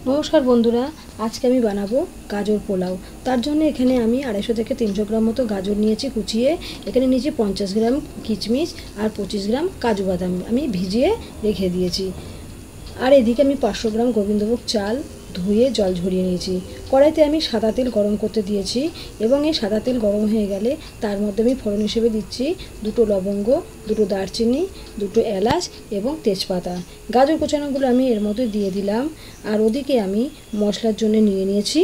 নমস্কার বন্ধুরা, আজকে আমি বানাবো গাজর পোলাও। তার জন্য এখানে আমি 250 থেকে 300 গ্রাম মতো গাজর নিয়েছি কুচিয়ে। এখানে নিয়েছি 50 গ্রাম কিশমিশ আর 25 গ্রাম কাজু বাদাম আমি ভিজিয়ে রেখে দিয়েছি। আর এদিকে আমি 500 গ্রাম গোবিন্দভোগ চাল ধুয়ে জল ঝরিয়ে নিয়েছি। কড়াইতে আমি সাদা তেল গরম করতে দিয়েছি এবং এই সাদা তেল গরম হয়ে গেলে তার মধ্যে আমি ফোড়ন হিসেবে দিচ্ছি 2টো লবঙ্গ, 2টো দারচিনি, 2টো এলাচ এবং তেজপাতা। গাজর কোচানোগুলো আমি এর মধ্যে দিয়ে দিলাম। আর ওদিকে আমি মশলার জন্য নিয়ে নিয়েছি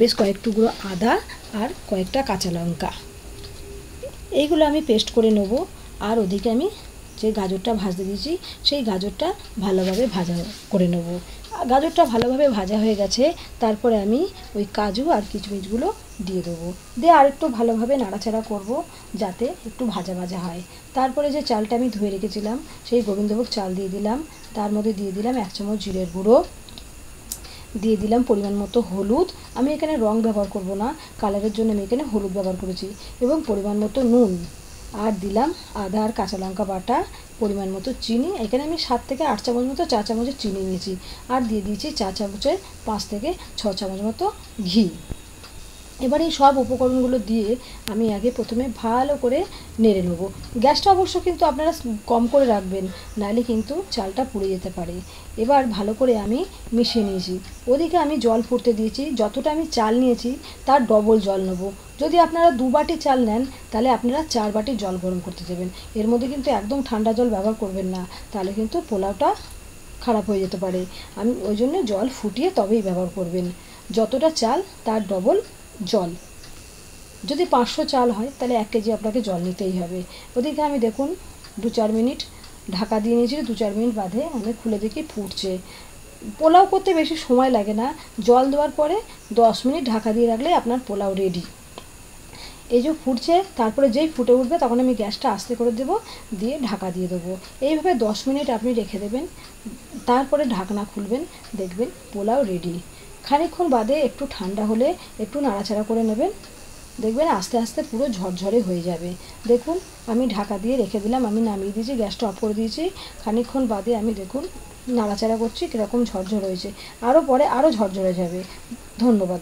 বেশ কয়েক টুকরো আদা আর কয়েকটা কাঁচা লঙ্কা। এইগুলো আমি পেস্ট করে নেব। আর ওদিকে আমি যে গাজরটা ভাজতে দিয়েছি সেই গাজরটা ভালোভাবে ভাজা করে নেব। গাজরটা ভালোভাবে ভাজা হয়ে গেছে, তারপরে আমি ওই কাজু আর কিশমিশগুলো দিয়ে দেবো। দিয়ে আরেকটু ভালোভাবে নাড়াচাড়া করব যাতে একটু ভাজা ভাজা হয়। তারপরে যে চালটা আমি ধুয়ে রেখেছিলাম সেই গোবিন্দভোগ চাল দিয়ে দিলাম। তার মধ্যে দিয়ে দিলাম 1 চামচ জিরের গুঁড়ো, দিয়ে দিলাম পরিমাণ মতো হলুদ। আমি এখানে রং ব্যবহার করব না, কালারের জন্য আমি এখানে হলুদ ব্যবহার করেছি। এবং পরিমাণ মতো নুন, আর দিলাম আদা আর কাঁচা লঙ্কা বাটা, পরিমাণ মতো চিনি। এখানে আমি 7 থেকে 8 চামচ মতো চা চামচের চিনি নিয়েছি। আর দিয়ে দিয়েছি চা চামচের 5 থেকে 6 চামচ মতো ঘি। এবার এই সব উপকরণগুলো দিয়ে আমি আগে প্রথমে ভালো করে নেড়ে নেব। গ্যাসটা অবশ্য কিন্তু আপনারা কম করে রাখবেন, নাহলে কিন্তু চালটা পুড়ে যেতে পারে। এবার ভালো করে আমি মিশিয়ে নিয়েছি। ওদিকে আমি জল ফুটতে দিয়েছি। যতটা আমি চাল নিয়েছি তার ডবল জল নেব। যদি আপনারা 2 বাটি চাল নেন তাহলে আপনারা 4 বাটি জল গরম করতে দেবেন। এর মধ্যে কিন্তু একদম ঠান্ডা জল ব্যবহার করবেন না, তাহলে কিন্তু পোলাওটা খারাপ হয়ে যেতে পারে। আমি ওই জন্য জল ফুটিয়ে তবেই ব্যবহার করবেন। যতটা চাল তার ডবল জল। যদি 500 চাল হয় তাহলে 1 কেজি আপনাকে জল নিতেই হবে। ওদিকে আমি দেখুন 2-4 মিনিট ঢাকা দিয়ে নিয়েছি। 2-4 মিনিট বাদে আমি খুলে দেখি ফুটছে। পোলাও করতে বেশি সময় লাগে না। জল দেওয়ার পরে 10 মিনিট ঢাকা দিয়ে রাখলে আপনার পোলাও রেডি। এই যে ফুটছে, তারপরে যেই ফুটে উঠবে তখন আমি গ্যাসটা আস্তে করে দেবো, দিয়ে ঢাকা দিয়ে দেবো। এইভাবে 10 মিনিট আপনি রেখে দেবেন, তারপরে ঢাকনা খুলবেন, দেখবেন পোলাও রেডি। খানিকক্ষণ বাদে একটু ঠান্ডা হলে একটু নাড়াচাড়া করে নেবেন, দেখবেন আস্তে আস্তে পুরো ঝরঝরে হয়ে যাবে। দেখুন আমি ঢাকা দিয়ে রেখে দিলাম, আমি নামিয়ে দিয়েছি, গ্যাসটা অফ করে দিয়েছি। খানিকক্ষণ বাদে আমি দেখুন নাড়াচাড়া করছি, কীরকম ঝরঝর হয়েছে। আরও পরে আরও ঝরঝরে যাবে। ধন্যবাদ।